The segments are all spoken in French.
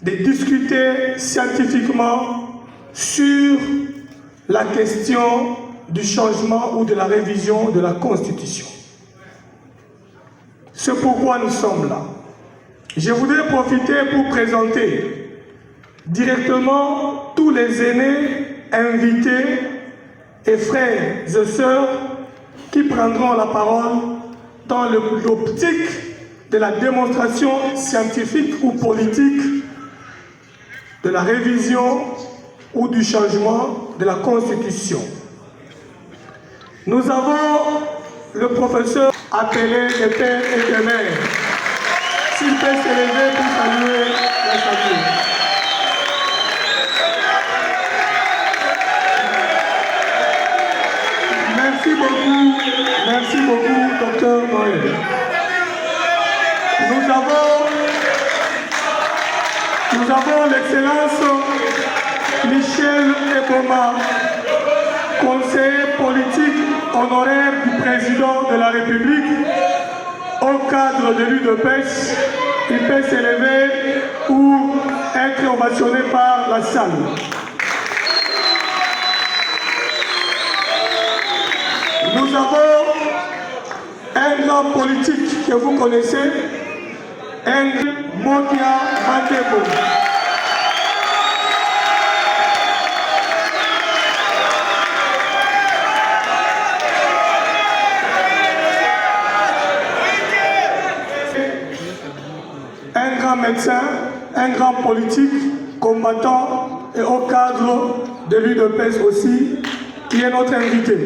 de discuter scientifiquement sur la question du changement ou de la révision de la Constitution. C'est pourquoi nous sommes là. Je voudrais profiter pour présenter directement tous les aînés, invités et frères et sœurs qui prendront la parole dans l'optique de la démonstration scientifique ou politique de la révision ou du changement de la Constitution. Nous avons le professeur appelé des pères et des mères. S'il peut s'élever pour saluer la famille. Merci beaucoup, docteur Noël. Nous avons l'excellence Michel Eboma, conseiller politique honoraire du président de la République, au cadre de l'UDPS. Il peut s'élever ou être ovationné par la salle. Nous avons un grand politique que vous connaissez, Mokia Matebo. Un grand médecin, un grand politique, combattant et au cadre de l'UDPS aussi, qui est notre invité.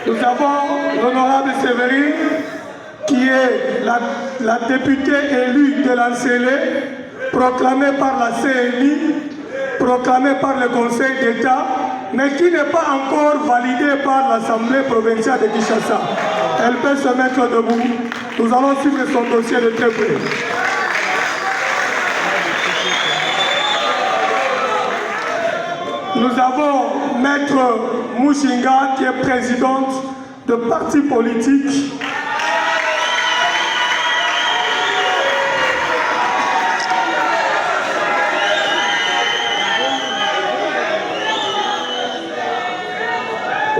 Nous avons l'honorable Séverine, qui est la députée élue de l'Ancélé, proclamée par la CNI, proclamée par le Conseil d'État, mais qui n'est pas encore validée par l'Assemblée provinciale de Kinshasa. Elle peut se mettre debout. Nous allons suivre son dossier de très près. Nous avons Maître Mouchinga, qui est présidente de parti politique.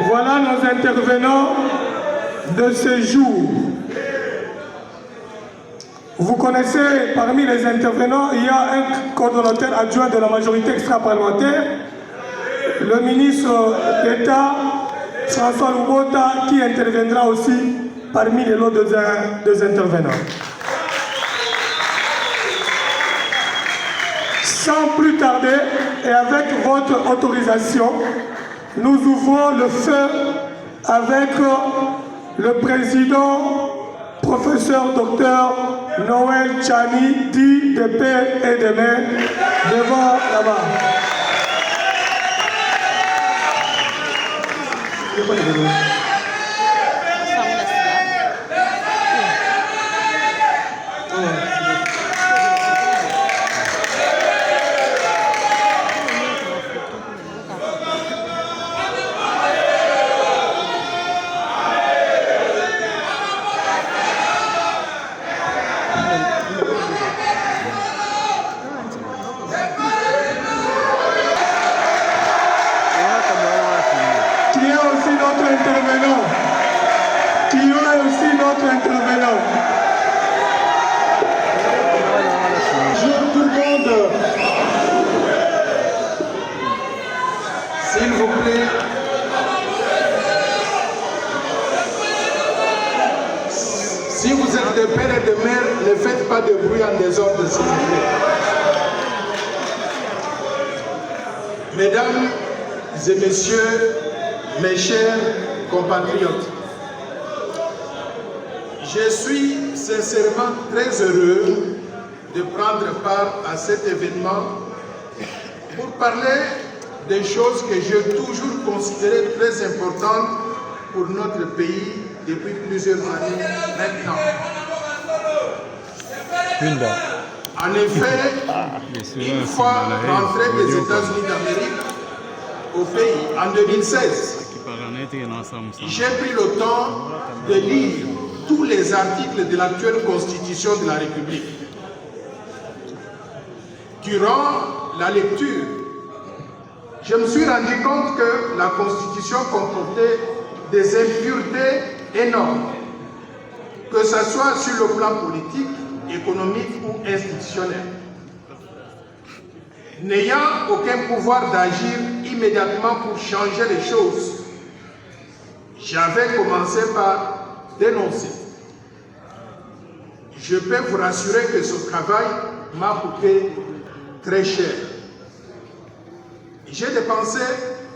Voilà nos intervenants de ce jour. Vous connaissez, parmi les intervenants, il y a un coordonnateur adjoint de la majorité extra-parlementaire, le ministre d'État, François Lubota, qui interviendra aussi parmi les lots des intervenants. Sans plus tarder, et avec votre autorisation, nous ouvrons le feu avec le président, professeur docteur Noël Tchani, dit des pères et des mères, devant là-bas. S'il vous plaît, si vous êtes des pères et des mères, ne faites pas de bruit en désordre, s'il vous plaît. Mesdames et messieurs, mes chers compatriotes, je suis sincèrement très heureux de prendre part à cet événement pour parler des choses que j'ai toujours considérées très importantes pour notre pays depuis plusieurs années maintenant. En effet, une fois rentré des États-Unis d'Amérique au pays en 2016, j'ai pris le temps de lire tous les articles de l'actuelle Constitution de la République. Durant la lecture, je me suis rendu compte que la Constitution comportait des impuretés énormes, que ce soit sur le plan politique, économique ou institutionnel. N'ayant aucun pouvoir d'agir immédiatement pour changer les choses, j'avais commencé par dénoncer. Je peux vous rassurer que ce travail m'a coûté très cher. J'ai dépensé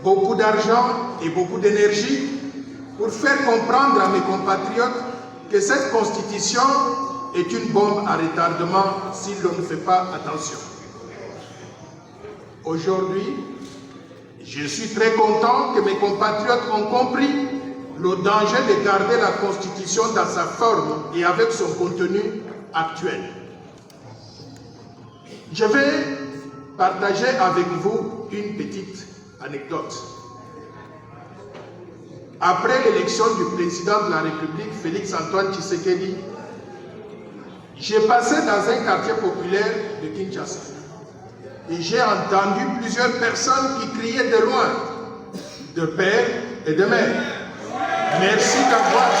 beaucoup d'argent et beaucoup d'énergie pour faire comprendre à mes compatriotes que cette constitution est une bombe à retardement si l'on ne fait pas attention. Aujourd'hui, je suis très content que mes compatriotes ont compris le danger de garder la Constitution dans sa forme et avec son contenu actuel. Je vais partager avec vous une petite anecdote. Après l'élection du président de la République, Félix-Antoine Tshisekedi, j'ai passé dans un quartier populaire de Kinshasa et j'ai entendu plusieurs personnes qui criaient de loin, de père et de mère. Merci d'avoir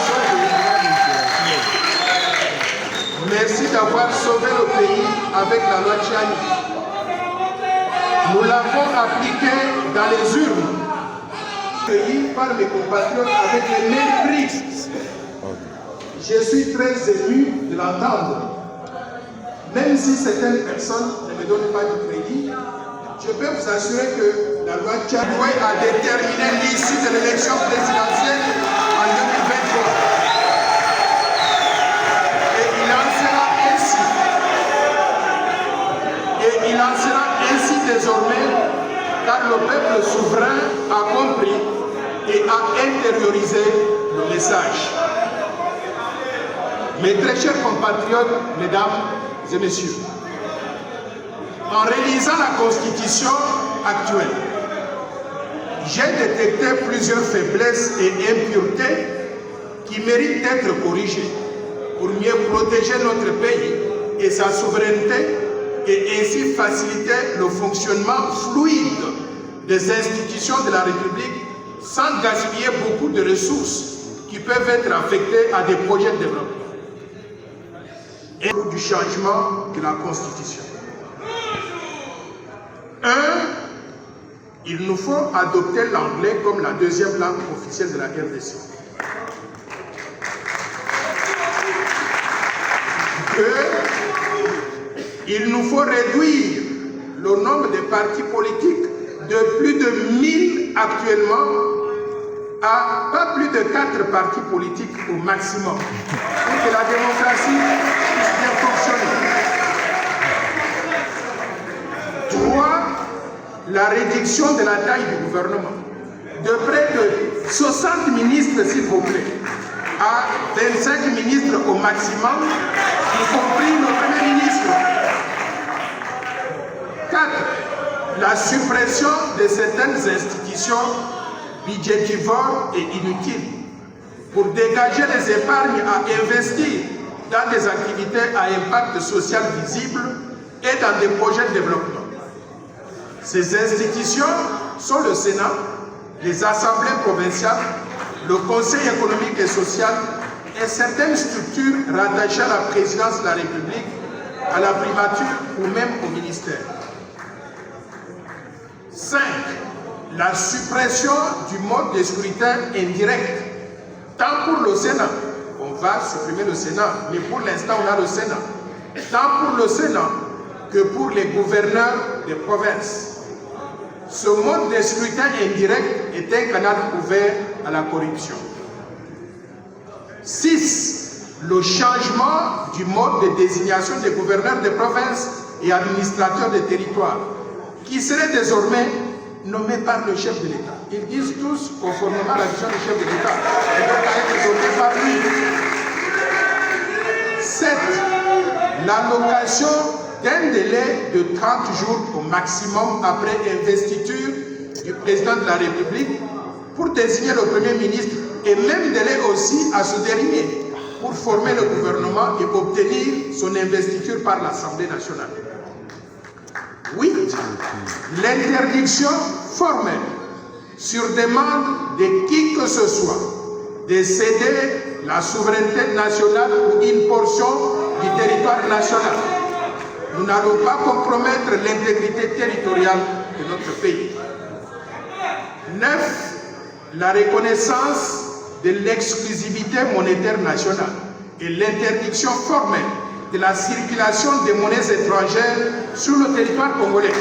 sauvé le pays avec la loi Tchani. Nous l'avons appliqué dans les urnes, accueilli par mes compatriotes avec le mépris. Je suis très ému de l'entendre. Même si certaines personnes ne me donnent pas de crédit, je peux vous assurer que la loi Tchani a déterminé l'issue de l'élection présidentielle en 2023. Et il en sera ainsi désormais, car le peuple souverain a compris et a intériorisé le message. Mes très chers compatriotes, mesdames et messieurs, en réalisant la Constitution actuelle, j'ai détecté plusieurs faiblesses et impuretés qui méritent d'être corrigées pour mieux protéger notre pays et sa souveraineté et ainsi faciliter le fonctionnement fluide des institutions de la République sans gaspiller beaucoup de ressources qui peuvent être affectées à des projets de développement. Et du changement de la Constitution. 1. Il nous faut adopter l'anglais comme la deuxième langue officielle de la RDC. 2. Il nous faut réduire le nombre de partis politiques de plus de 1000 actuellement à pas plus de 4 partis politiques au maximum pour que la démocratie puisse bien fonctionner. 3. La réduction de la taille du gouvernement de près de 60 ministres, s'il vous plaît, à 25 ministres au maximum, y compris le Premier ministre. 4. La suppression de certaines institutions budgétivores et inutiles pour dégager les épargnes à investir dans des activités à impact social visible et dans des projets de développement. Ces institutions sont le Sénat, les assemblées provinciales, le Conseil économique et social et certaines structures rattachées à la présidence de la République, à la primature ou même au ministère. 5. La suppression du mode de scrutin indirect, tant pour le Sénat, on va supprimer le Sénat, mais pour l'instant on a le Sénat, tant pour le Sénat que pour les gouverneurs des provinces. Ce mode de scrutin indirect est un canal ouvert à la corruption. 6. Le changement du mode de désignation des gouverneurs des provinces et administrateurs des territoires, qui seraient désormais nommés par le chef de l'État. Ils disent tous, conformément à la vision du chef de l'État, et donc à être nommés par lui. 7. L'allocation d'un délai de 30 jours au maximum après investiture du président de la République pour désigner le Premier ministre et même délai aussi à ce dernier pour former le gouvernement et obtenir son investiture par l'Assemblée nationale. 8. L'interdiction formelle, sur demande de qui que ce soit, de céder la souveraineté nationale ou une portion du territoire national. Nous n'allons pas compromettre l'intégrité territoriale de notre pays. 9. La reconnaissance de l'exclusivité monétaire nationale et l'interdiction formelle de la circulation des monnaies étrangères sur le territoire congolais.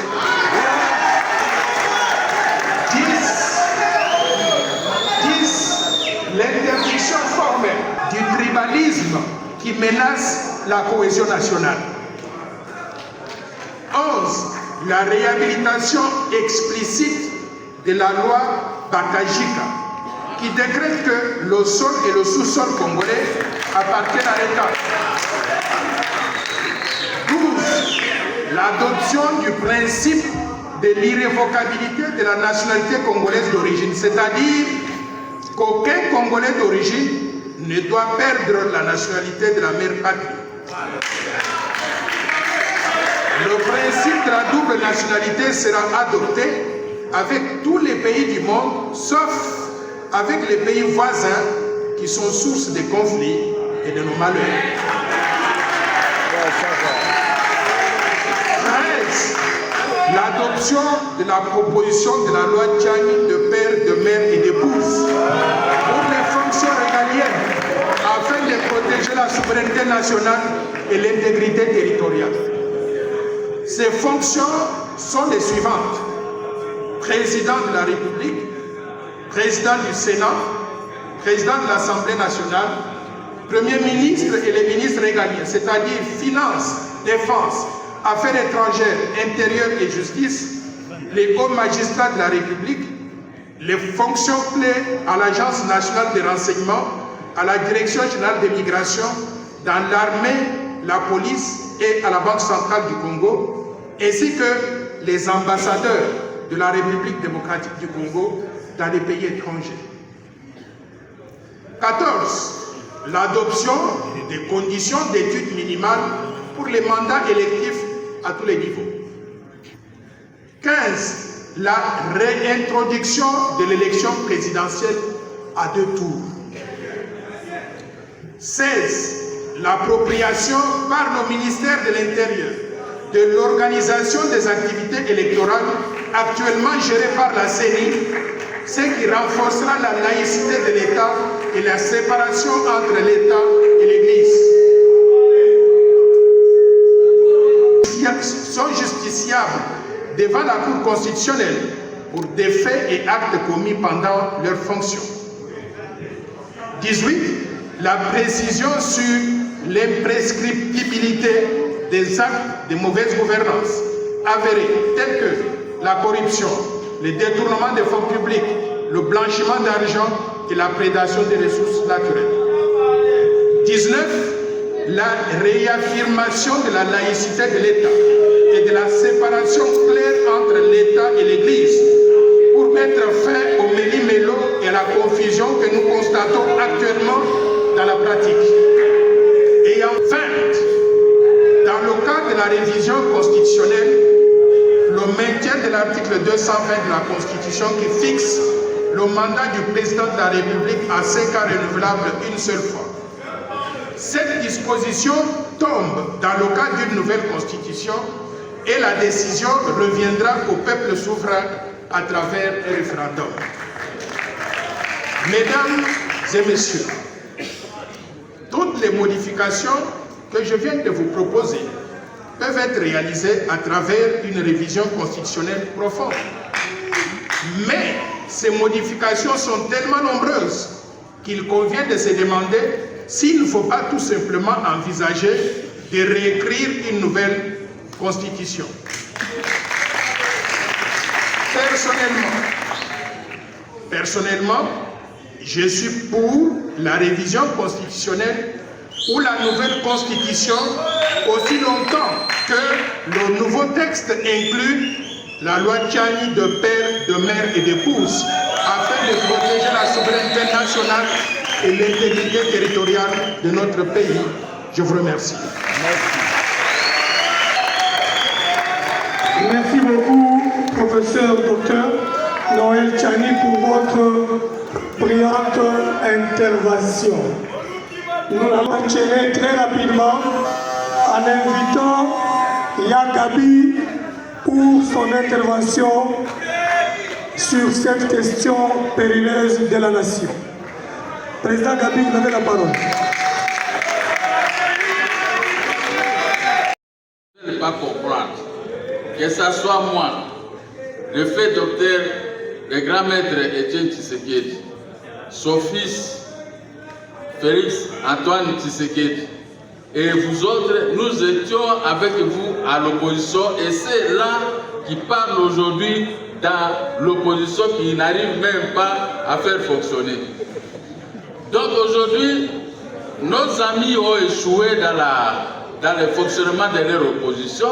10. L'interdiction formelle du tribalisme qui menace la cohésion nationale. 11. La réhabilitation explicite de la loi Bakajika qui décrète que le sol et le sous-sol congolais appartiennent à l'État. 12. L'adoption du principe de l'irrévocabilité de la nationalité congolaise d'origine, c'est-à-dire qu'aucun Congolais d'origine ne doit perdre la nationalité de la mère patrie. Le principe de la double nationalité sera adopté avec tous les pays du monde, sauf avec les pays voisins qui sont source de conflits et de nos malheurs. 13. L'adoption de la proposition de la loi Tchani de père, de mère et d'épouse pour les fonctions régaliennes afin de protéger la souveraineté nationale et l'intégrité territoriale. Ces fonctions sont les suivantes: président de la République, président du Sénat, président de l'Assemblée nationale, premier ministre et les ministres régaliens, c'est-à-dire finances, défense, affaires étrangères, intérieures et justice, les hauts magistrats de la République, les fonctions clés à l'Agence nationale des renseignements, à la Direction générale des migrations, dans l'armée, la police et à la Banque centrale du Congo, ainsi que les ambassadeurs de la République démocratique du Congo dans les pays étrangers. 14. L'adoption des conditions d'études minimales pour les mandats électifs à tous les niveaux. 15. La réintroduction de l'élection présidentielle à 2 tours. 16. L'appropriation par le ministère de l'Intérieur de l'organisation des activités électorales actuellement gérées par la CENI, ce qui renforcera la laïcité de l'État et la séparation entre l'État et l'Église. Sont justiciables devant la Cour constitutionnelle pour des faits et actes commis pendant leur fonction. 18. La précision sur l'imprescriptibilité des actes de mauvaise gouvernance avérés tels que la corruption, le détournement des fonds publics, le blanchiment d'argent et la prédation des ressources naturelles. 19. La réaffirmation de la laïcité de l'État et de la séparation claire entre l'État et l'Église pour mettre fin au méli-mélo et à la confusion que nous constatons actuellement dans la pratique. Et enfin, dans le cadre de la révision constitutionnelle, le maintien de l'article 220 de la Constitution qui fixe le mandat du président de la République à 5 ans renouvelable une seule fois. Cette disposition tombe dans le cadre d'une nouvelle constitution et la décision reviendra au peuple souverain à travers un référendum. Mesdames et messieurs, toutes les modifications que je viens de vous proposer peuvent être réalisées à travers une révision constitutionnelle profonde. Mais ces modifications sont tellement nombreuses qu'il convient de se demander s'il ne faut pas tout simplement envisager de réécrire une nouvelle constitution. Personnellement, je suis pour la révision constitutionnelle ou la nouvelle constitution aussi longtemps que le nouveau texte inclut la loi Tchani de père, de mère et d'épouse afin de protéger la souveraineté nationale et l'intégrité territoriale de notre pays. Je vous remercie. Merci beaucoup, professeur docteur Noël Tchani, pour votre brillante intervention. Nous allons enchaîner très rapidement en invitant Yagabi pour son intervention sur cette question périneuse de la nation. Président Gabi, vous avez la parole. Je ne peux pas comprendre que ce soit moi, le fait docteur, le grand maître Etienne Tshisekedi, son fils Félix Antoine Tshisekedi, et vous autres, nous étions avec vous à l'opposition, et c'est là qui parle aujourd'hui dans l'opposition qui n'arrive même pas à faire fonctionner. Donc aujourd'hui, nos amis ont échoué dans le fonctionnement de leur opposition.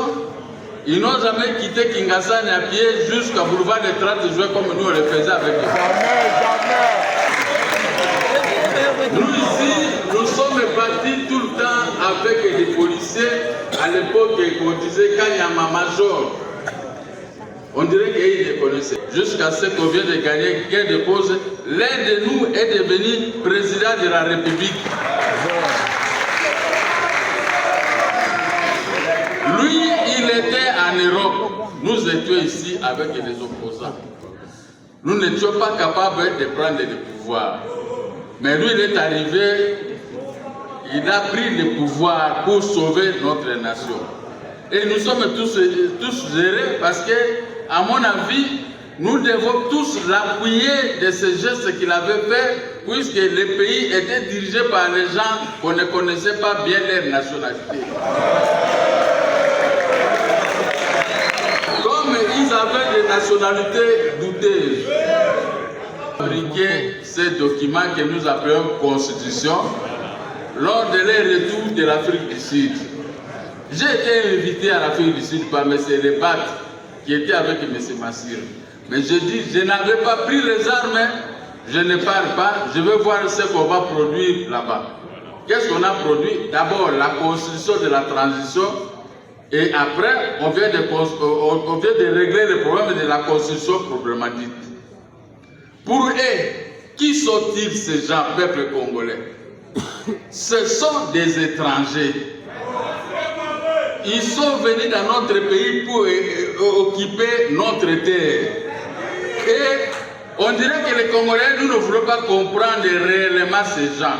Ils n'ont jamais quitté Kinshasa à pied jusqu'à boulevard des 30 juin comme nous on le faisait avec eux. Nous ici, nous sommes partis tout le temps avec des policiers. À l'époque, on disait Kanyama Major. On dirait qu'ils les connaissaient. Jusqu'à ce qu'on vient de gagner gain de cause, l'un de nous est devenu président de la République. Lui, il était en Europe. Nous étions ici avec les opposants. Nous n'étions pas capables de prendre le pouvoir. Mais lui, il est arrivé, il a pris le pouvoir pour sauver notre nation. Et nous sommes tous gérés parce que, à mon avis, nous devons tous l'appuyer de ces gestes qu'il avait fait, puisque le pays était dirigé par les gens qu'on ne connaissait pas bien leur nationalité. Comme ils avaient des nationalités douteuses, fabriquer ces documents que nous appelons Constitution lors de leur retour de l'Afrique du Sud. J'ai été invité à l'Afrique du Sud par M. Lebat, qui était avec M. Massir. Mais je dis, je n'avais pas pris les armes, je ne parle pas, je veux voir ce qu'on va produire là-bas. Qu'est-ce qu'on a produit? D'abord, la constitution de la transition, et après, on vient de régler le problème de la constitution problématique. Pour eux, qui sont-ils ces gens, peuple congolais? Ce sont des étrangers. Ils sont venus dans notre pays pour occuper notre terre. Et on dirait que les Congolais, nous ne voulons pas comprendre réellement ces gens.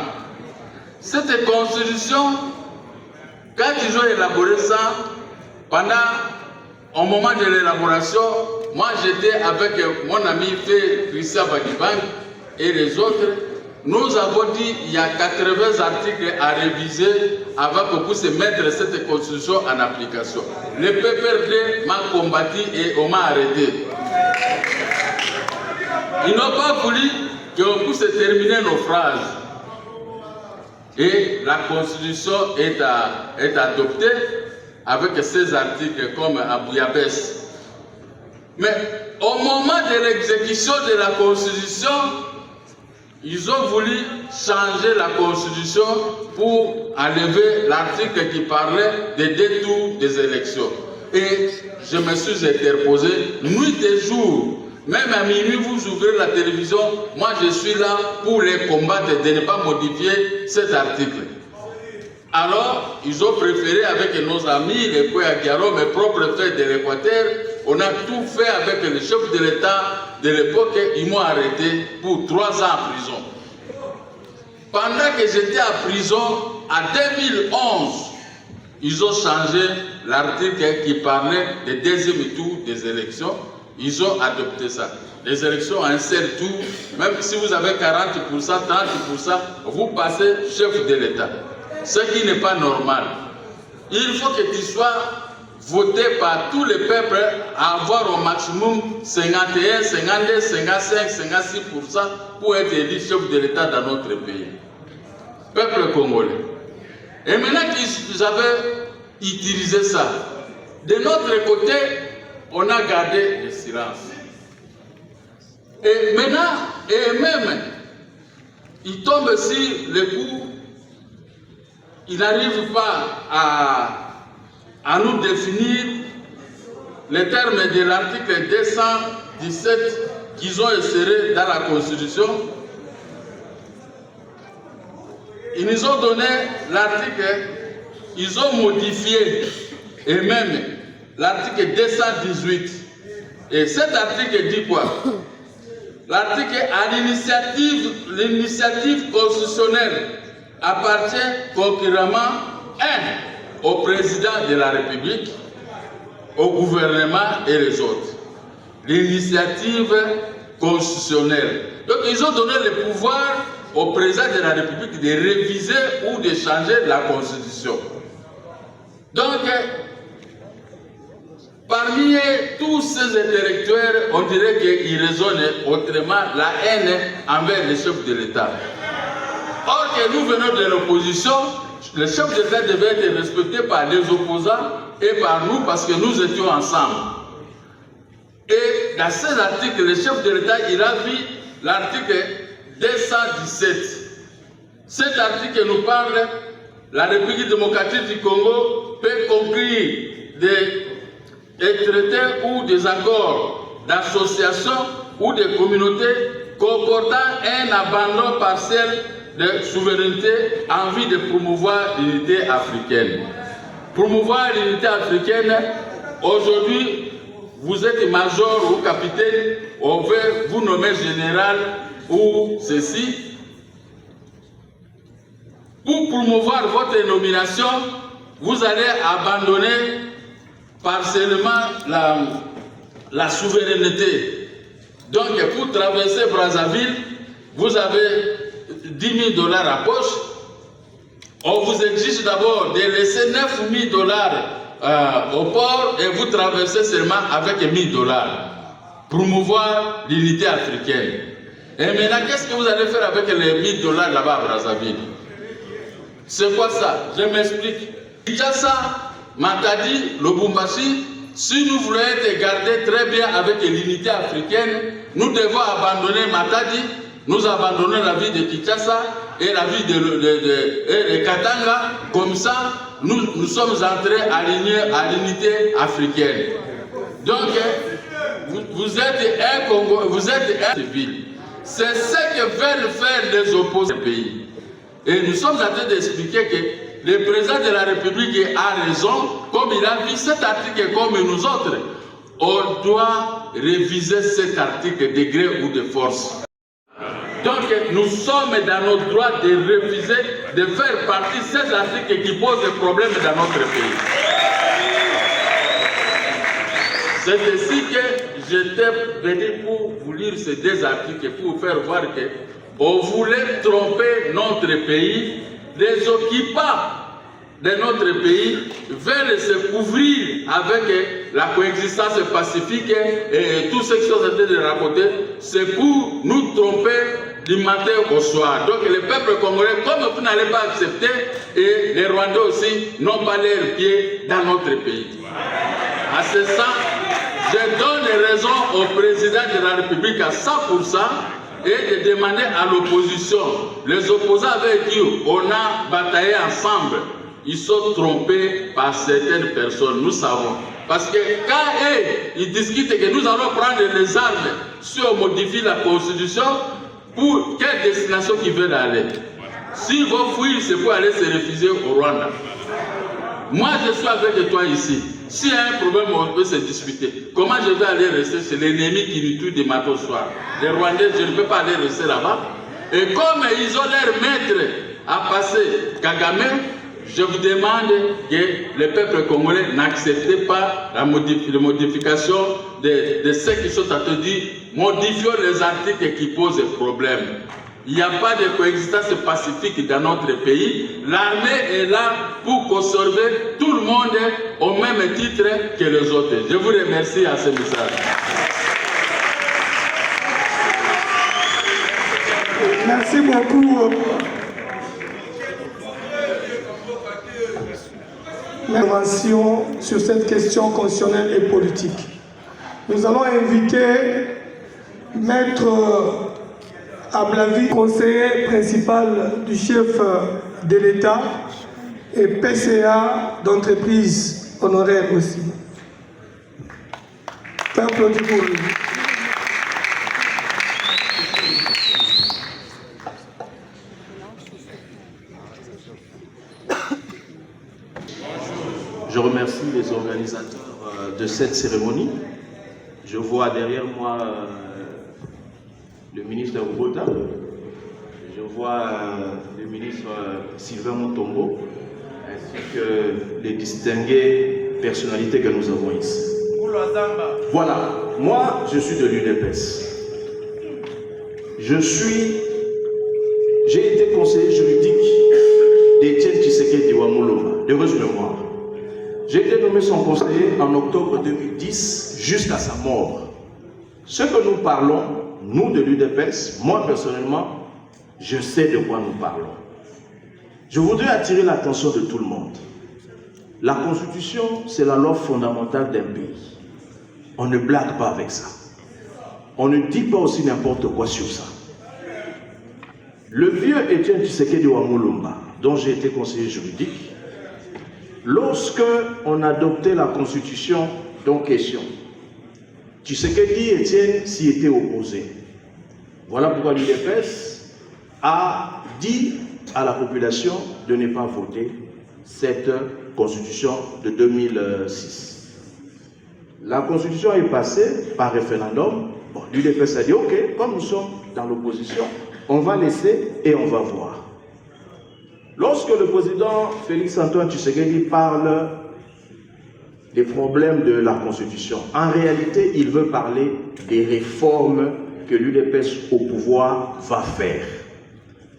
Cette constitution, quand ils ont élaboré ça, au moment de l'élaboration, moi j'étais avec mon ami Christian Badibang et les autres. Nous avons dit qu'il y a 80 articles à réviser avant qu'on puisse mettre cette constitution en application. Le PPRD m'a combattu et on m'a arrêté. Ils n'ont pas voulu qu'on puisse terminer nos phrases. Et la constitution est adoptée avec ces articles comme à Bouillabaisse. Mais au moment de l'exécution de la constitution, ils ont voulu changer la constitution pour enlever l'article qui parlait des détours des élections. Et je me suis interposé nuit et jour. Même à minuit, vous ouvrez la télévision, moi je suis là pour les combattre de ne pas modifier cet article. Alors, ils ont préféré avec nos amis, les Kouyakiaro, mes propres frères de l'Équateur, on a tout fait avec le chef de l'État de l'époque, ils m'ont arrêté pour 3 ans en prison. Pendant que j'étais en prison, en 2011, ils ont changé l'article qui parlait du deuxième tour des élections. Ils ont adopté ça. Les élections à un seul tour, même si vous avez 40%, 30%, vous passez chef de l'État. Ce qui n'est pas normal. Il faut que tu sois voté par tous les peuples à avoir au maximum 51, 52, 55, 56% pour être élu chef de l'État dans notre pays. Peuple congolais. Et maintenant qu'ils avaient utilisé ça, de notre côté, on a gardé le silence. Et maintenant, et même il tombe sur le coup, il n'arrive pas à nous définir les termes de l'article 217 qu'ils ont inséré dans la Constitution. Ils nous ont donné l'article, ils ont modifié, et même l'article 218. Et cet article dit quoi? L'article à l'initiative constitutionnelle appartient concurremment, 1. au président de la République, au gouvernement et les autres. L'initiative constitutionnelle. Donc ils ont donné le pouvoir au président de la République de réviser ou de changer la Constitution. Donc, parmi tous ces intellectuels, on dirait qu'ils raisonnent autrement la haine envers les chefs de l'État. Or que nous venons de l'opposition, le chef d'État devait être respecté par les opposants et par nous parce que nous étions ensemble. Et dans ces articles, le chef de l'État, il a vu l'article 217. Cet article nous parle, la République démocratique du Congo peut conclure des traités ou des accords d'association ou de communauté comportant un abandon partiel de souveraineté en vue de promouvoir l'unité africaine. Promouvoir l'unité africaine, aujourd'hui, vous êtes major ou capitaine, on veut vous nommer général ou ceci. Pour promouvoir votre nomination, vous allez abandonner partiellement la souveraineté. Donc, pour traverser Brazzaville, vous avez 10 000 $ à poche. On vous exige d'abord de laisser 9 000 $ au port et vous traversez seulement avec 1 000 $. Promouvoir l'unité africaine. Et maintenant, qu'est-ce que vous allez faire avec les 1 000 $ là-bas à Brazzaville? C'est quoi ça? Je m'explique. Kinshasa, Matadi, Lubumbashi, si nous voulons être gardés très bien avec l'unité africaine, nous devons abandonner Matadi, nous abandonnons la vie de Kinshasa et la vie de Katanga. Comme ça, nous sommes entrés alignés à l'unité africaine. Donc, vous êtes un Congo, vous êtes un civil. C'est ce que veulent faire les opposants du pays. Et nous sommes en train d'expliquer que le président de la République a raison, comme il a vu cet article comme nous autres. On doit réviser cet article de gré ou de force. Donc nous sommes dans notre droit de réviser, de faire partie de ces articles qui posent des problèmes dans notre pays. C'est ainsi que j'étais venu pour vous lire ces deux articles, pour vous faire voir que on voulait tromper notre pays, les occupants de notre pays veulent se couvrir avec la coexistence pacifique et tout ce qu'ils sont en train de raconter, c'est pour nous tromper du matin au soir. Donc le peuple congolais, comme vous n'allez pas accepter, et les Rwandais aussi n'ont pas leurs pieds dans notre pays. À ce sens, je donne raison au président de la République à 100%, et de demander à l'opposition, les opposants avec qui on a bataillé ensemble, ils sont trompés par certaines personnes, nous savons. Parce que quand ils discutent que nous allons prendre les armes si on modifie la Constitution, pour quelle destination ils veulent aller? S'ils vont fuir, c'est pour aller se réfugier au Rwanda. Moi, je suis avec toi ici. S'il y a un problème, on peut se discuter. Comment je vais aller rester chez l'ennemi qui nous tue des matin au soir? Les Rwandais, je ne peux pas aller rester là-bas. Et comme ils ont leur maître à passer, Kagame, je vous demande que le peuple congolais n'accepte pas la modification de ce qui sont à te dire. Modifions les articles qui posent problème. Il n'y a pas de coexistence pacifique dans notre pays. L'armée est là pour conserver tout le monde au même titre que les autres. Je vous remercie à ce message. Merci beaucoup. L'intervention sur cette question constitutionnelle et politique. Nous allons inviter Maître Ablavi, conseiller principal du chef de l'État et PCA d'entreprise honoraire aussi. Un applaudissement pour lui. Je remercie les organisateurs de cette cérémonie. Je vois derrière moi le ministre Rubota, je vois le ministre Sylvain Mutombo, ainsi que les distinguées personnalités que nous avons ici. Voilà, moi je suis de l'UDPS. J'ai été conseiller juridique d'Étienne Tshisekedi Wamuloma, de Rose-le-Noir. J'ai été nommé son conseiller en octobre 2010 jusqu'à sa mort. Ce que nous parlons, nous de l'UDPS, moi personnellement, je sais de quoi nous parlons. Je voudrais attirer l'attention de tout le monde. La Constitution, c'est la loi fondamentale d'un pays. On ne blague pas avec ça. On ne dit pas aussi n'importe quoi sur ça. Le vieux Étienne Tshisekedi Wamuloma, dont j'ai été conseiller juridique, lorsque on adoptait la Constitution dont question, Tshisekedi Étienne s'y était opposé. Voilà pourquoi l'UDPS a dit à la population de ne pas voter cette Constitution de 2006. La Constitution est passée par référendum. Bon, l'UDPS a dit, ok, comme nous sommes dans l'opposition, on va laisser et on va voir. Lorsque le président Félix-Antoine Tshisekedi parle des problèmes de la Constitution, en réalité, il veut parler des réformes que l'UDPS au pouvoir va faire.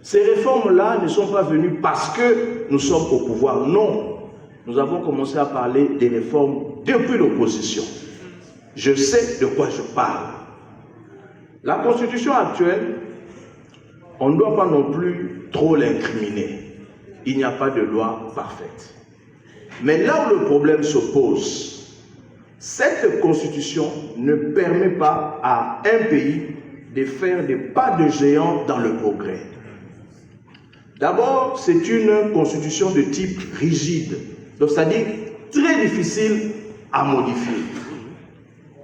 Ces réformes-là ne sont pas venues parce que nous sommes au pouvoir. Non, nous avons commencé à parler des réformes depuis l'opposition. Je sais de quoi je parle. La Constitution actuelle, on ne doit pas non plus trop l'incriminer. Il n'y a pas de loi parfaite. Mais là où le problème se pose, cette Constitution ne permet pas à un pays de faire des pas de géant dans le progrès. D'abord, c'est une Constitution de type rigide, donc c'est-à-dire très difficile à modifier.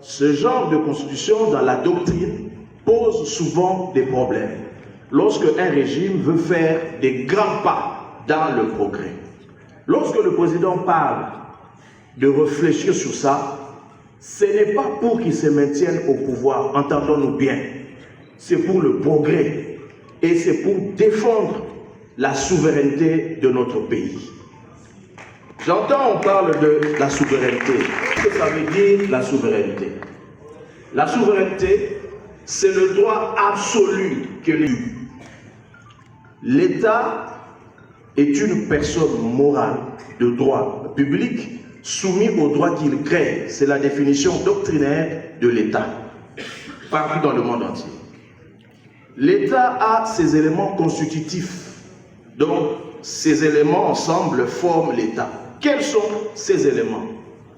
Ce genre de Constitution, dans la doctrine, pose souvent des problèmes lorsque un régime veut faire des grands pas dans le progrès. Lorsque le président parle de réfléchir sur ça, ce n'est pas pour qu'il se maintienne au pouvoir, entendons-nous bien. C'est pour le progrès et c'est pour défendre la souveraineté de notre pays. J'entends, on parle de la souveraineté. Qu'est-ce que ça veut dire, la souveraineté? La souveraineté, c'est le droit absolu que l'État est une personne morale de droit public soumis aux droits qu'il crée. C'est la définition doctrinaire de l'État, partout dans le monde entier. L'État a ses éléments constitutifs. Donc, ces éléments ensemble forment l'État. Quels sont ces éléments?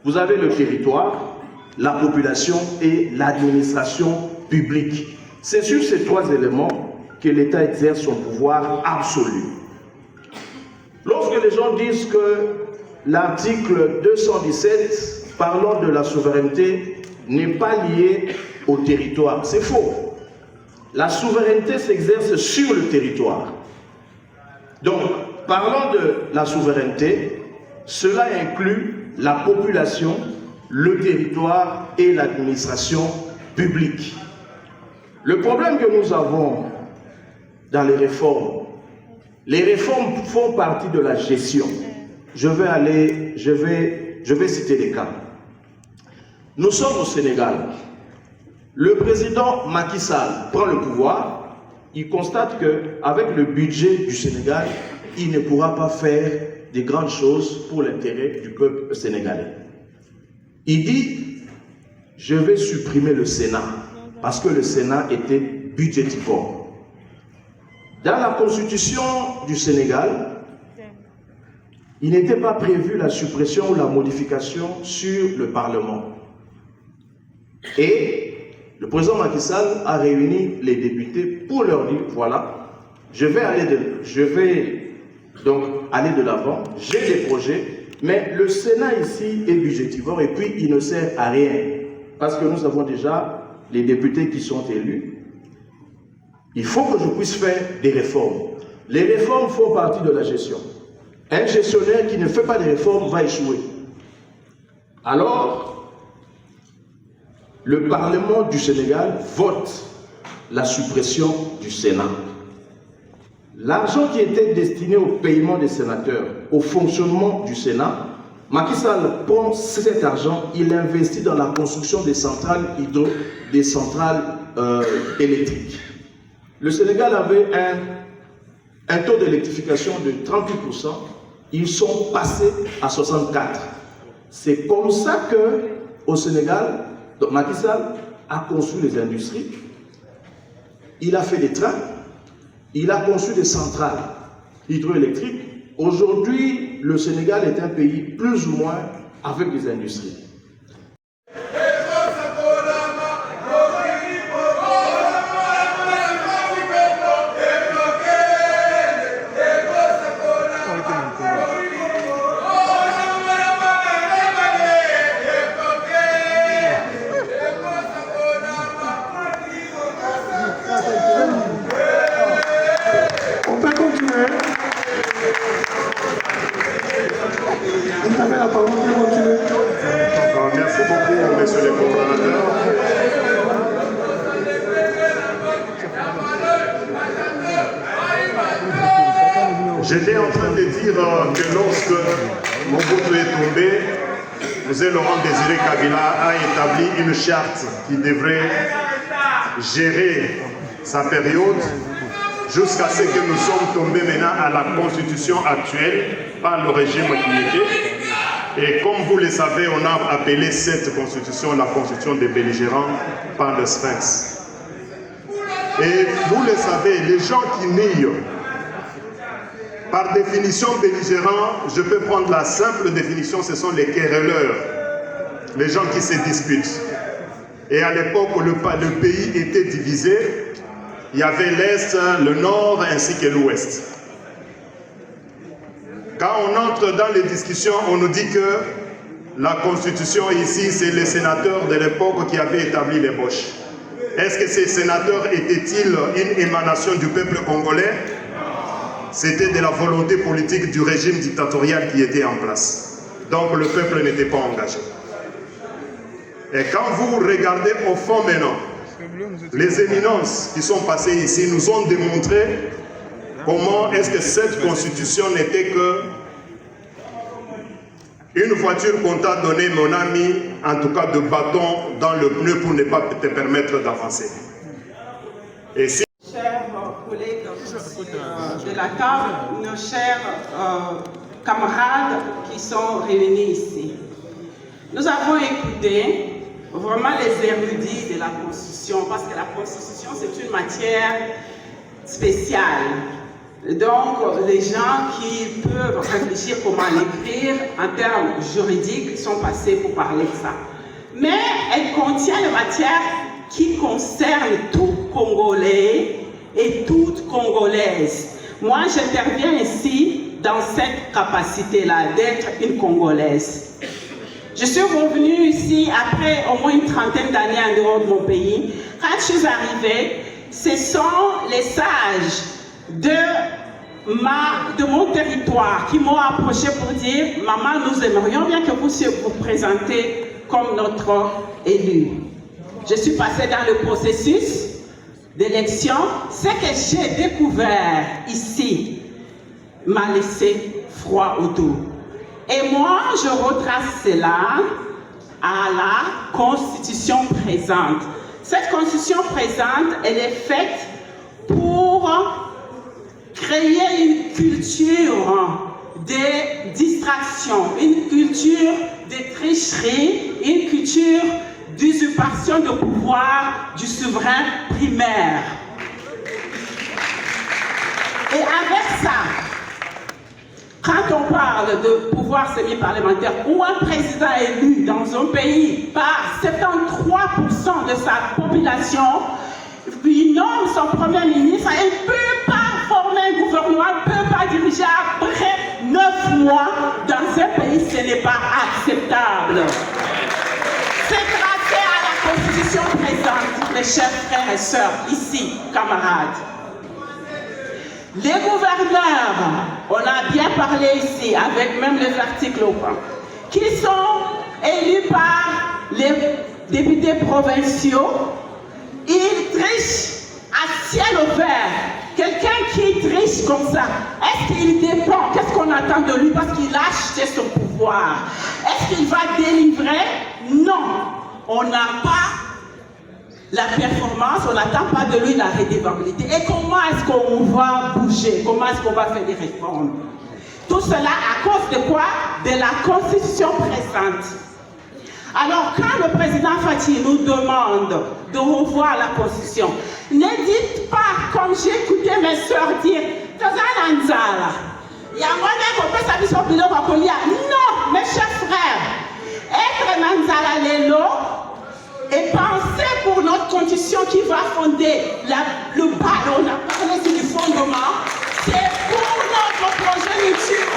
Vous avez le territoire, la population et l'administration publique. C'est sur ces trois éléments que l'État exerce son pouvoir absolu. Lorsque les gens disent que l'article 217 parlant de la souveraineté n'est pas lié au territoire, c'est faux. La souveraineté s'exerce sur le territoire. Donc, parlant de la souveraineté, cela inclut la population, le territoire et l'administration publique. Le problème que nous avons dans les réformes font partie de la gestion. Je vais citer des cas. Nous sommes au Sénégal. Le président Macky Sall prend le pouvoir. Il constate qu'avec le budget du Sénégal, il ne pourra pas faire de grandes choses pour l'intérêt du peuple sénégalais. Il dit, je vais supprimer le Sénat, parce que le Sénat était budgétivore. Dans la constitution du Sénégal, il n'était pas prévu la suppression ou la modification sur le Parlement. Et le président Macky Sall a réuni les députés pour leur dire, voilà, je vais donc aller de l'avant, j'ai des projets, mais le Sénat ici est budgétivore et puis il ne sert à rien. Parce que nous avons déjà les députés qui sont élus. Il faut que je puisse faire des réformes. Les réformes font partie de la gestion. Un gestionnaire qui ne fait pas de réformes va échouer. Alors, le Parlement du Sénégal vote la suppression du Sénat. L'argent qui était destiné au paiement des sénateurs, au fonctionnement du Sénat, Macky Sall prend cet argent, il l'investit dans la construction des centrales électriques. Le Sénégal avait un taux d'électrification de 38%, ils sont passés à 64%. C'est comme ça qu'au Sénégal, Macky Sall a conçu les industries, il a fait des trains, il a conçu des centrales hydroélectriques. Aujourd'hui, le Sénégal est un pays plus ou moins avec des industries. On peut continuer. Vous avez la parole, vous pouvez continuer. Merci beaucoup, messieurs les coordonnateurs. J'étais en train de dire que lorsque Mobutu est tombé, M. Laurent Désiré Kabila a établi une charte qui devrait gérer sa période jusqu'à ce que nous sommes tombés maintenant à la constitution actuelle par le régime qui était. Et comme vous le savez, on a appelé cette constitution la constitution des belligérants par le Sphinx. Et vous le savez, les gens qui nient, par définition belligérants, je peux prendre la simple définition, ce sont les querelleurs, les gens qui se disputent. Et à l'époque où le pays était divisé, il y avait l'Est, le Nord ainsi que l'Ouest. Quand on entre dans les discussions, on nous dit que la constitution ici, c'est les sénateurs de l'époque qui avaient établi les boches. Est-ce que ces sénateurs étaient-ils une émanation du peuple congolais? C'était de la volonté politique du régime dictatorial qui était en place. Donc le peuple n'était pas engagé. Et quand vous regardez au fond maintenant, les éminences qui sont passées ici nous ont démontré comment est-ce que cette constitution n'était que une voiture qu'on t'a donnée, mon ami, en tout cas de bâton dans le pneu pour ne pas te permettre d'avancer. Et si Chers collègues de la table, nos chers camarades qui sont réunis ici, nous avons écouté vraiment les érudits de la Constitution, parce que la Constitution c'est une matière spéciale. Donc les gens qui peuvent réfléchir comment l'écrire en termes juridiques sont passés pour parler de ça. Mais elle contient une matière qui concerne tout Congolais et toute Congolaise. Moi, j'interviens ici dans cette capacité-là d'être une Congolaise. Je suis revenue ici après au moins une trentaine d'années en dehors de mon pays. Quand je suis arrivée, ce sont les sages de mon territoire qui m'ont approché pour dire « Maman, nous aimerions bien que vous vous présentez comme notre élu. » Je suis passée dans le processus d'élection. Ce que j'ai découvert ici m'a laissé froid au dos. Et moi, je retrace cela à la Constitution présente. Cette Constitution présente, elle est faite pour créer une culture de distraction, une culture de tricherie, une culture d'usurpation de pouvoir du souverain primaire. Et avec ça, quand on parle de pouvoir semi-parlementaire ou un président élu dans un pays par 73% de sa population, puis nomme son premier ministre, il ne peut pas former un gouvernement, il ne peut pas diriger après 9 mois dans un pays, ce n'est pas acceptable. C'est grâce à la Constitution présente, mes chers frères et sœurs, ici, camarades. Les gouverneurs, on a bien parlé ici, avec même les articles au point, qui sont élus par les députés provinciaux, ils trichent à ciel ouvert. Quelqu'un qui triche comme ça, est-ce qu'il dépend? Qu'est-ce qu'on attend de lui parce qu'il a acheté son pouvoir? Est-ce qu'il va délivrer? Non, on n'a pas la performance, on n'attend pas de lui la redevabilité. Et comment est-ce qu'on va bouger? Comment est-ce qu'on va faire des réformes? Tout cela à cause de quoi? De la Constitution présente. Alors, quand le président Faty nous demande de revoir la Constitution, ne dites pas, comme j'ai écouté mes soeurs dire, non, mes chers frères, être Nanzala Lelo et penser pour notre Constitution qui va fonder le bas, on a parlé du fondement, c'est pour notre progéniture.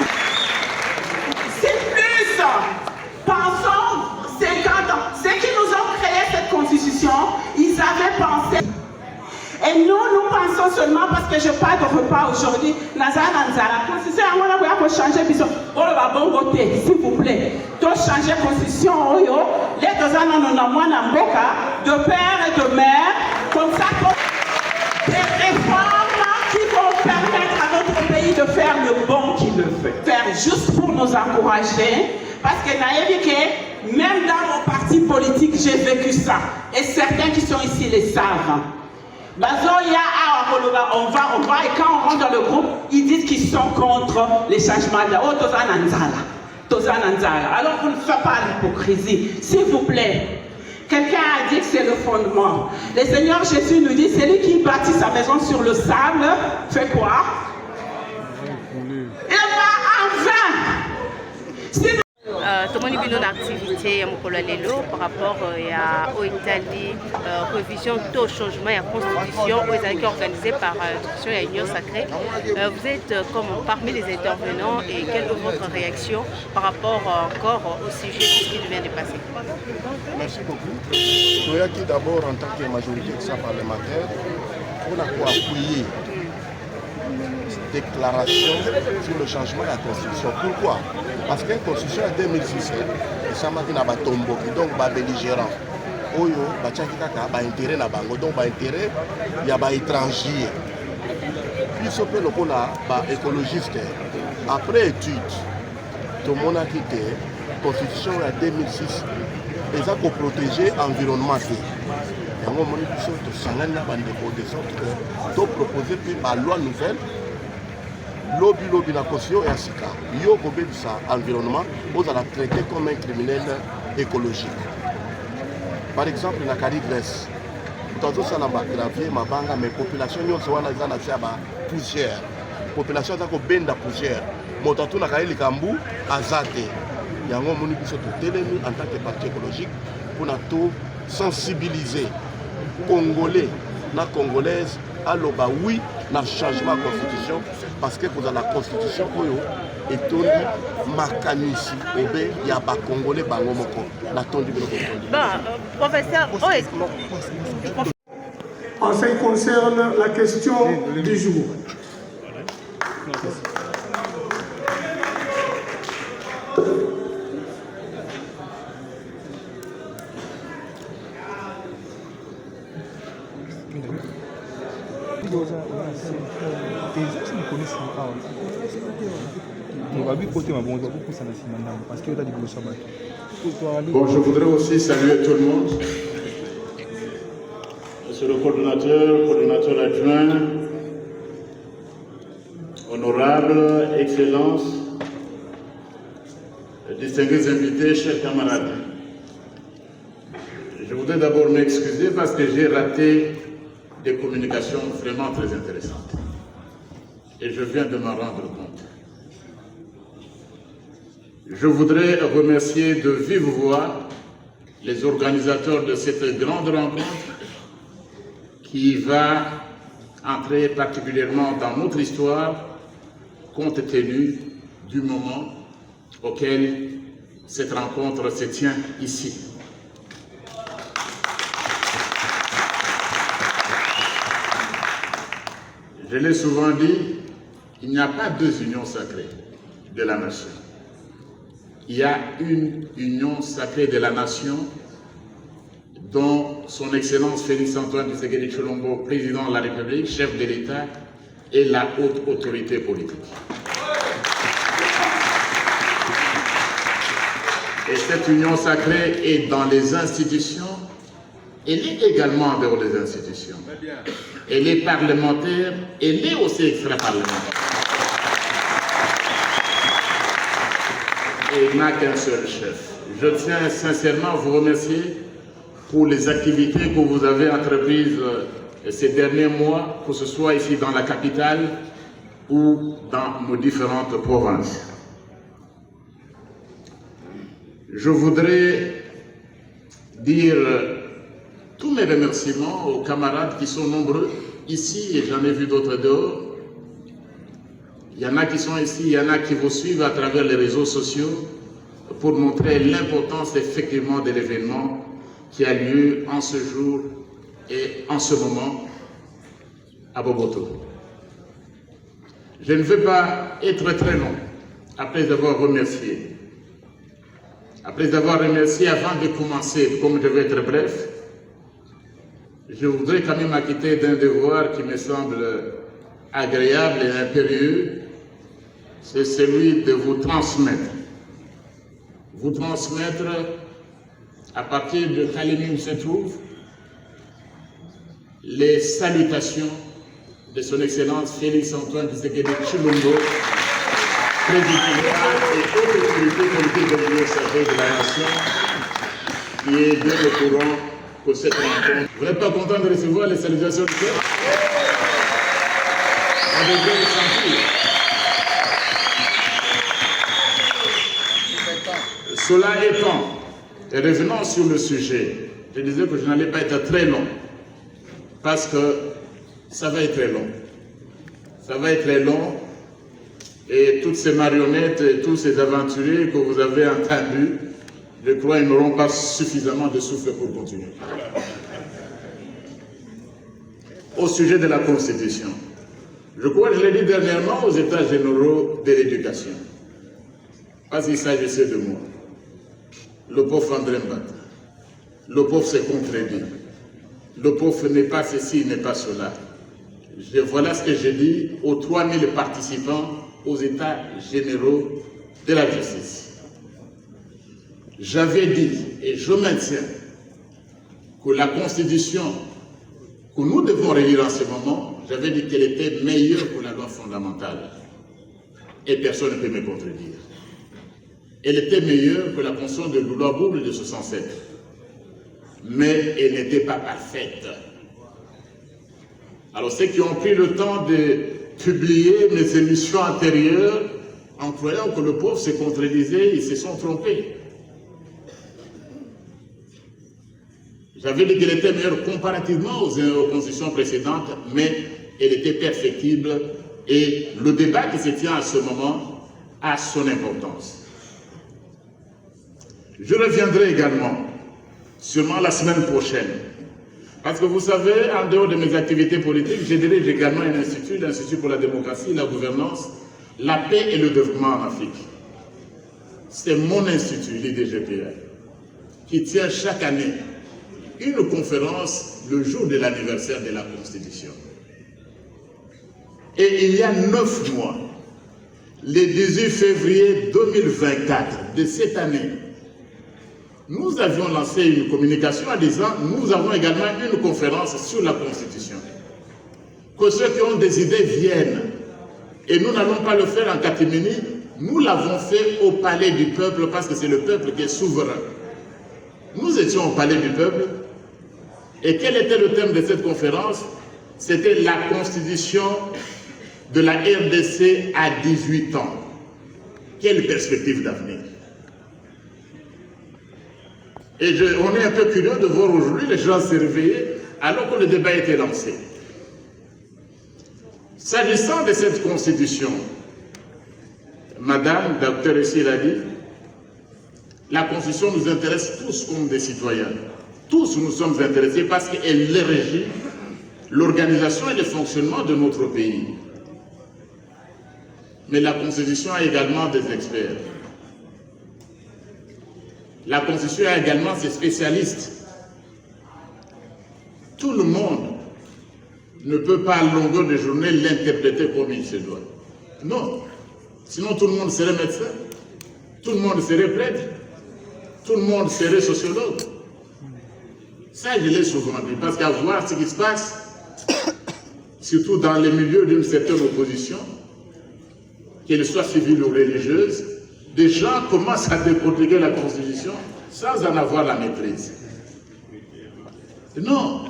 C'est plus, pensons, 50 ans. Ceux qui nous ont créé cette constitution, ils avaient pensé. Et nous pensons seulement parce que je parle de repas aujourd'hui. La constitution, on va changer. On va bon voter, s'il vous plaît. Donc, changer la constitution, les deux ans, on a moins de père et de mère. Comme ça, des réformes qui vont permettre à notre pays de faire le bon qu'il le fait. Faire juste pour nous encourager. Parce que même dans mon parti politique, j'ai vécu ça. Et certains qui sont ici les savent. On va, et quand on rentre dans le groupe, ils disent qu'ils sont contre les changements de alors vous ne faites pas l'hypocrisie. S'il vous plaît, quelqu'un a dit que c'est le fondement. Le Seigneur Jésus nous dit, celui qui bâtit sa maison sur le sable, fait quoi? Il va en vain. tomoni bino na activité ya mokolo lelo par rapport à Oitali révision to changement ya constitution qui est organisée par l'institution ya Union Sacrée. Vous êtes comme parmi les intervenants et quelle est votre réaction par rapport encore au sujet de ce qui vient de passer? Merci beaucoup. Toyaki d'abord en tant que majorité parlementaire on a appuyer déclaration sur le changement de la Constitution. Pourquoi? Parce que la Constitution en 2006, ça m'a dit que les donc les belligérants, ils ont intérêt na bango, donc intérêt il y a des étrangers. Puis ce que l'on a écologiste après étude, tout le monde a quitté la Constitution en 2006, ils ont protégé l'environnement. Et on a proposé la loi nouvelle. Lobby la caution et asika. Yo kobe ça environnement, vous allez traiter comme un criminel écologique. Par exemple, la Carigresse, tout ça na gravier mabanga mais population nyonso wana za na tia ba poussière. Population za ko benda poussière. Motatu na kaeli kambu azate. Yango moni biso to telemi en tant que parti écologique pour na to sensibiliser Congolais na Congolaises à l'oba oui na changement de constitution parce que pour la constitution et tout makanisi obe ya ba Congolais bango moko na tondi bilo professeur en ce qui concerne la question du jour. Bon, je voudrais aussi saluer tout le monde. Monsieur le coordonnateur adjoint, honorable, excellence, distingués invités, chers camarades. Je voudrais d'abord m'excuser parce que j'ai raté des communications vraiment très intéressantes. Et je viens de m'en rendre compte. Je voudrais remercier de vive voix les organisateurs de cette grande rencontre qui qui va entrer particulièrement dans notre histoire compte tenu du moment auquel cette rencontre se tient ici. Je l'ai souvent dit, il n'y a pas deux unions sacrées de la nation. Il y a une union sacrée de la nation dont son Excellence Félix-Antoine Tshisekedi Tshilombo, président de la République, chef de l'État, est la haute autorité politique. Et cette union sacrée est dans les institutions, elle est également en dehors des institutions. Elle est parlementaire, elle est aussi extra-parlementaire. Et il n'a qu'un seul chef. Je tiens sincèrement à vous remercier pour les activités que vous avez entreprises ces derniers mois, que ce soit ici dans la capitale ou dans nos différentes provinces. Je voudrais dire tous mes remerciements aux camarades qui sont nombreux ici, et j'en ai vu d'autres dehors. Il y en a qui sont ici, il y en a qui vous suivent à travers les réseaux sociaux pour montrer l'importance effectivement de l'événement qui a lieu en ce jour et en ce moment à Boboto. Je ne vais pas être très long après avoir remercié. Après avoir remercié, avant de commencer, comme je vais être bref, je voudrais quand même m'acquitter d'un devoir qui me semble agréable et impérieux, c'est celui de vous transmettre. Vous transmettre à partir de Kalemi où se trouve les salutations de son Excellence Félix-Antoine Tshisekedi Tshilombo, président et haute autorité politique de l'Union sacrée de la nation, qui est bien au courant pour cette rencontre. Vous n'êtes pas content de recevoir les salutations du peuple? On devrait les sentir. Cela étant, et revenons sur le sujet, je disais que je n'allais pas être très long, parce que ça va être très long. Ça va être très long, et toutes ces marionnettes et tous ces aventuriers que vous avez entendus, je crois qu'ils n'auront pas suffisamment de souffle pour continuer. Au sujet de la Constitution, je crois que je l'ai dit dernièrement aux États généraux de l'éducation, parce qu'il s'agissait de moi. Le pauvre André Mbata, le pauvre s'est contredit, le pauvre n'est pas ceci, n'est pas cela. Voilà ce que j'ai dit aux 3000 participants aux États généraux de la justice. J'avais dit, et je maintiens, que la Constitution que nous devons relire en ce moment, j'avais dit qu'elle était meilleure que la loi fondamentale. Et personne ne peut me contredire. Elle était meilleure que la Constitution de Loulo-Boule de 67. Mais elle n'était pas parfaite. Alors ceux qui ont pris le temps de publier mes émissions antérieures, en croyant que le pauvre se contredisait, ils se sont trompés. J'avais dit qu'elle était meilleure comparativement aux constitutions précédentes, mais elle était perfectible et le débat qui se tient à ce moment a son importance. Je reviendrai également, sûrement la semaine prochaine, parce que vous savez, en dehors de mes activités politiques, je dirige également un institut, l'Institut pour la démocratie, la gouvernance, la paix et le développement en Afrique. C'est mon institut, l'IDGPA, qui tient chaque année une conférence le jour de l'anniversaire de la Constitution. Et il y a 9 mois, le 18 février 2024 de cette année, nous avions lancé une communication en disant nous avons également une conférence sur la Constitution. Que ceux qui ont des idées viennent. Et nous n'allons pas le faire en catimini, nous l'avons fait au Palais du Peuple parce que c'est le peuple qui est souverain. Nous étions au Palais du Peuple. Et quel était le thème de cette conférence? C'était la Constitution de la RDC à 18 ans. Quelle perspective d'avenir? Et on est un peu curieux de voir aujourd'hui les gens se réveiller alors que le débat était lancé. S'agissant de cette constitution, Madame, docteur ici l'a dit, la constitution nous intéresse tous comme des citoyens. Tous nous sommes intéressés parce qu'elle régit l'organisation et le fonctionnement de notre pays. Mais la constitution a également des experts. La constitution a également ses spécialistes. Tout le monde ne peut pas à longueur de journée l'interpréter comme il se doit. Non. Sinon tout le monde serait médecin, tout le monde serait prêtre, tout le monde serait sociologue. Ça, je l'ai souvent dit, parce qu'à voir ce qui se passe, surtout dans les milieux d'une certaine opposition, qu'elle soit civile ou religieuse, des gens commencent à décortiquer la Constitution sans en avoir la maîtrise. Non.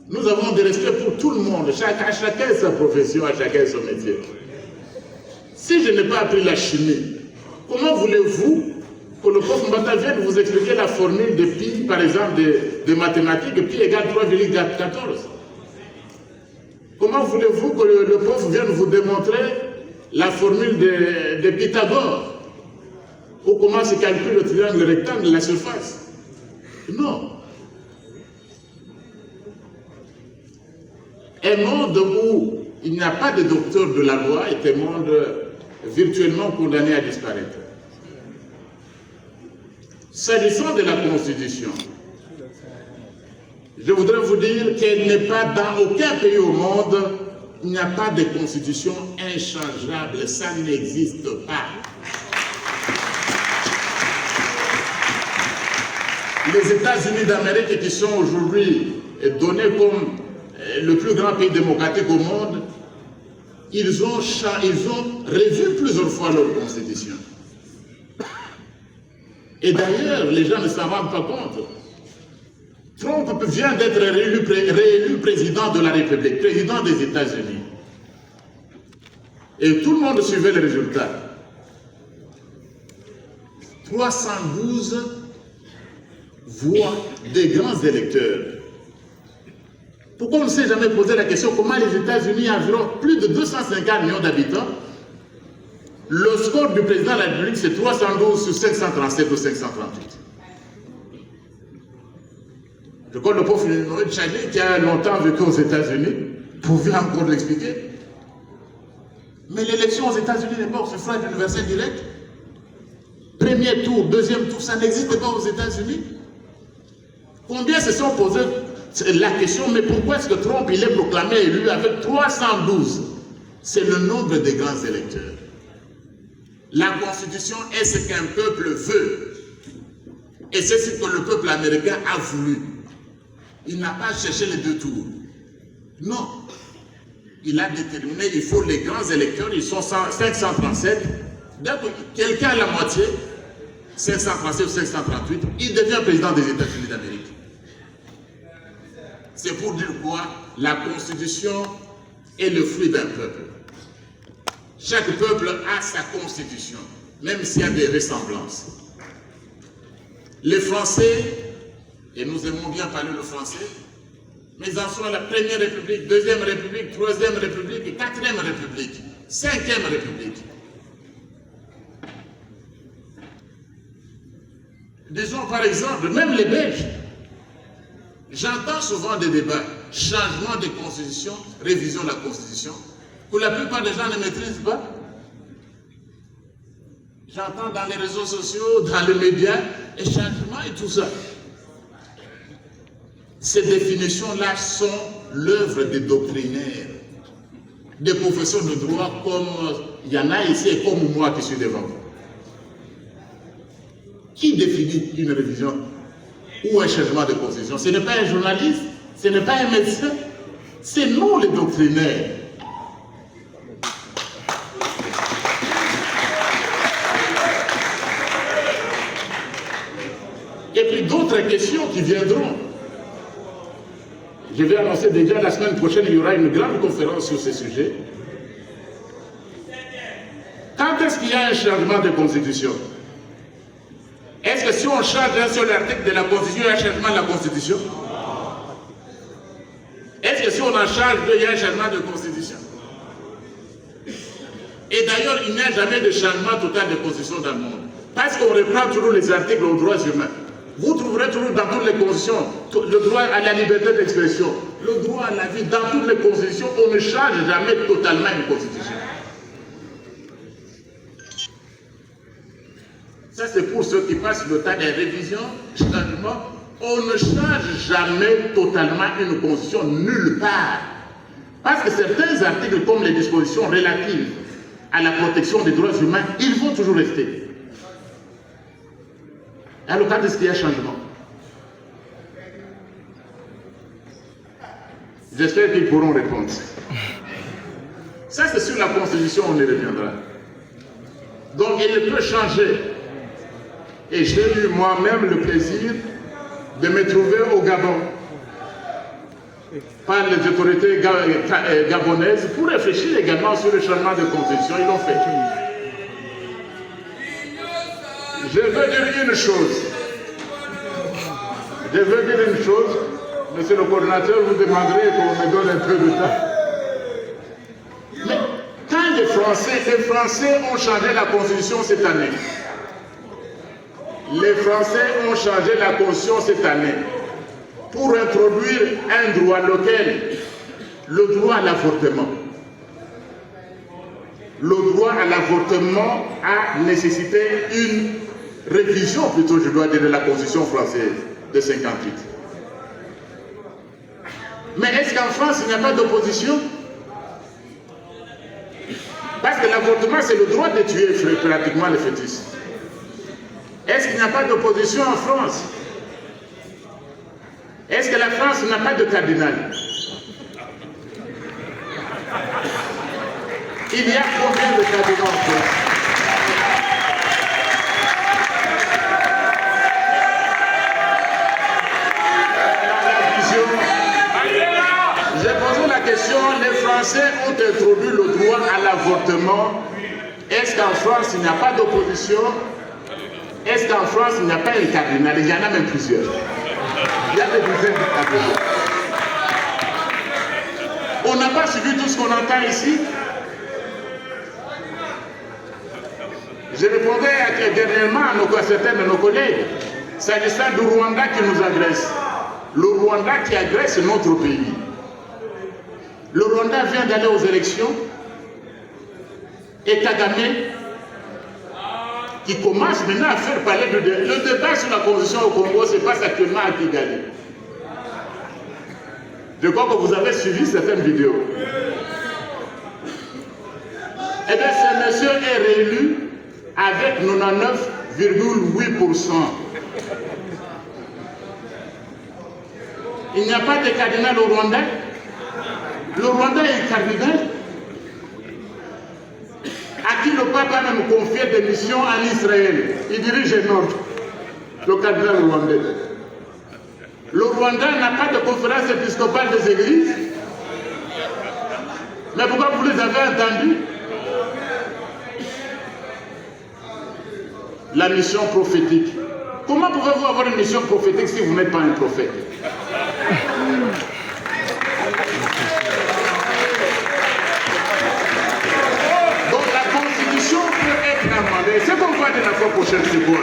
Nous avons des respects pour tout le monde, à chacun sa profession, à chacun son métier. Si je n'ai pas appris la chimie, comment voulez-vous que le prof Mbata vienne vous expliquer la formule de pi, par exemple, de mathématiques, pi égale 3,14? Comment voulez-vous que le prof vienne vous démontrer la formule de Pythagore? Ou comment se calcule le triangle rectangle de la surface? Non. Un monde où il n'y a pas de docteur de la loi est un monde virtuellement condamné à disparaître. S'agissant de la Constitution, je voudrais vous dire qu'elle n'est pas dans aucun pays au monde, il n'y a pas de constitution inchangeable, ça n'existe pas. Les États-Unis d'Amérique qui sont aujourd'hui donnés comme le plus grand pays démocratique au monde, ils ont revu plusieurs fois leur constitution. Et d'ailleurs, les gens ne s'en rendent pas compte. Trump vient d'être réélu président de la République, président des États-Unis. Et tout le monde suivait les résultats. 312 voix des grands électeurs. Pourquoi on ne s'est jamais posé la question comment les États-Unis, environ plus de 250 millions d'habitants, le score du président de la République, c'est 312 sur 537 ou 538. Je crois que le pauvre Noël Chagné, qui a longtemps vécu aux États-Unis, pouvait encore l'expliquer. Mais l'élection aux États-Unis n'est pas au suffrage universel direct. Premier tour, deuxième tour, ça n'existe pas aux États-Unis. Combien se sont posés la question, mais pourquoi est-ce que Trump il est proclamé élu avec 312? C'est le nombre des grands électeurs. La Constitution est ce qu'un peuple veut. Et c'est ce que le peuple américain a voulu. Il n'a pas cherché les deux tours. Non. Il a déterminé, il faut les grands électeurs, ils sont 537. Donc, quelqu'un à la moitié, 537 ou 538, il devient président des États-Unis d'Amérique. C'est pour dire quoi? La Constitution est le fruit d'un peuple. Chaque peuple a sa constitution, même s'il y a des ressemblances. Les Français, et nous aimons bien parler le français, mais en soit la première république, deuxième république, troisième république, quatrième république, cinquième république. Disons par exemple, même les Belges, j'entends souvent des débats, changement de constitution, révision de la constitution, que la plupart des gens ne maîtrisent pas. J'entends dans les réseaux sociaux, dans les médias, et changement et tout ça. Ces définitions-là sont l'œuvre des doctrinaires, des professeurs de droit comme il y en a ici et comme moi qui suis devant vous. Qui définit une révision ou un changement de constitution? Ce n'est pas un journaliste, ce n'est pas un médecin, c'est nous les doctrinaires. Et puis d'autres questions qui viendront. Je vais annoncer déjà la semaine prochaine, il y aura une grande conférence sur ce sujet. Quand est-ce qu'il y a un changement de constitution? Est-ce que si on change un seul article de la Constitution, il y a un changement de la Constitution? en charge de un changement de constitution. Et d'ailleurs, il n'y a jamais de changement total de constitution dans le monde. Parce qu'on reprend toujours les articles aux droits humains. Vous trouverez toujours dans toutes les constitutions le droit à la liberté d'expression, le droit à la vie. Dans toutes les constitutions, on ne change jamais totalement une constitution. Ça, c'est pour ceux qui passent le temps des révisions, changement. On ne change jamais totalement une constitution nulle part. Parce que certains articles, comme les dispositions relatives à la protection des droits humains, ils vont toujours rester. Alors, quand est-ce qu'il y a changement? J'espère qu'ils pourront répondre. Ça, c'est sur la Constitution, on y reviendra. Donc, il peut changer. Et j'ai eu moi-même le plaisir de me trouver au Gabon par les autorités gabonaises pour réfléchir également sur le changement de constitution. Ils l'ont fait. Je veux dire une chose. Monsieur le coordinateur, vous demanderez qu'on me donne un peu de temps. Mais quand les Français ont changé la constitution cette année. Les Français ont changé la constitution cette année pour introduire un droit local, le droit à l'avortement. Le droit à l'avortement a nécessité une révision, plutôt je dois dire, de la Constitution française de 58. Mais est-ce qu'en France, il n'y a pas d'opposition? Parce que l'avortement, c'est le droit de tuer pratiquement le fœtus. Est-ce qu'il n'y a pas d'opposition en France? Est-ce que la France n'a pas de cardinal? Il y a combien de cardinaux en France? J'ai posé la question, les Français ont introduit le droit à l'avortement. Est-ce qu'en France, il n'y a pas d'opposition? Est-ce qu'en France, il n'y a pas un cardinal? Il y en a même plusieurs. Il y a des dizaines de cardinaux. On n'a pas suivi tout ce qu'on entend ici. Je répondais dernièrement à certains de nos collègues, s'agissant du Rwanda qui nous agresse. Le Rwanda qui agresse notre pays. Le Rwanda vient d'aller aux élections et Kagame qui commence maintenant à faire parler de... Le débat sur la constitution au Congo se passe actuellement à Kigali. Je crois que vous avez suivi certaines vidéos. Eh bien, ce monsieur est réélu avec 99,8%. Il n'y a pas de cardinal au Rwanda. Le Rwanda est cardinal à qui le pape a même confié des missions en Israël. Il dirige un ordre, le cardinal rwandais. Le Rwanda n'a pas de conférence épiscopale des églises. Mais pourquoi vous les avez entendus? La mission prophétique. Comment pouvez-vous avoir une mission prophétique si vous n'êtes pas un prophète? Donc la constitution peut être amendée. C'est qu'on va dire la fois prochaine, c'est quoi?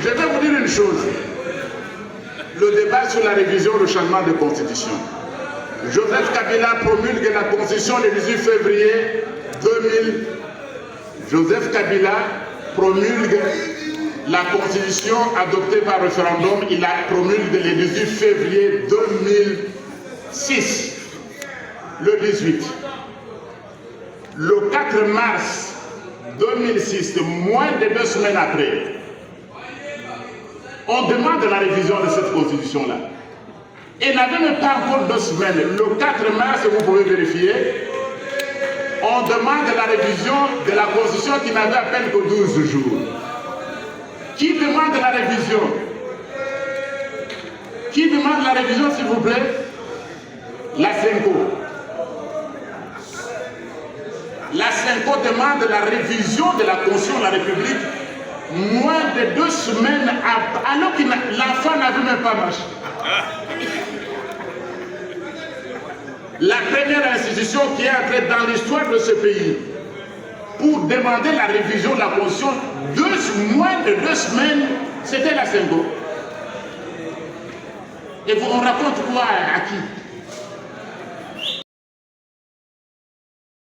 Je vais vous dire une chose. Le débat sur la révision, le changement de constitution. Joseph Kabila promulgue la constitution le 18 février 2000. Joseph Kabila promulgue la constitution adoptée par référendum. Il la promulgue le 18 février 2006. Le 18. Le 4 mars 2006, moins de 2 semaines après, on demande la révision de cette constitution-là. Et n'avait même pas encore 2 semaines. Le 4 mars, vous pouvez vérifier, on demande la révision de la constitution qui n'avait à peine que 12 jours. Qui demande la révision? Qui demande la révision, s'il vous plaît? La CENCO. La CENCO demande la révision de la Constitution de la République moins de 2 semaines alors que l'enfant n'avait même pas marché. la première institution qui est entrée dans l'histoire de ce pays pour demander la révision de la Constitution, moins de 2 semaines, c'était la Senghor. Et on raconte quoi à qui?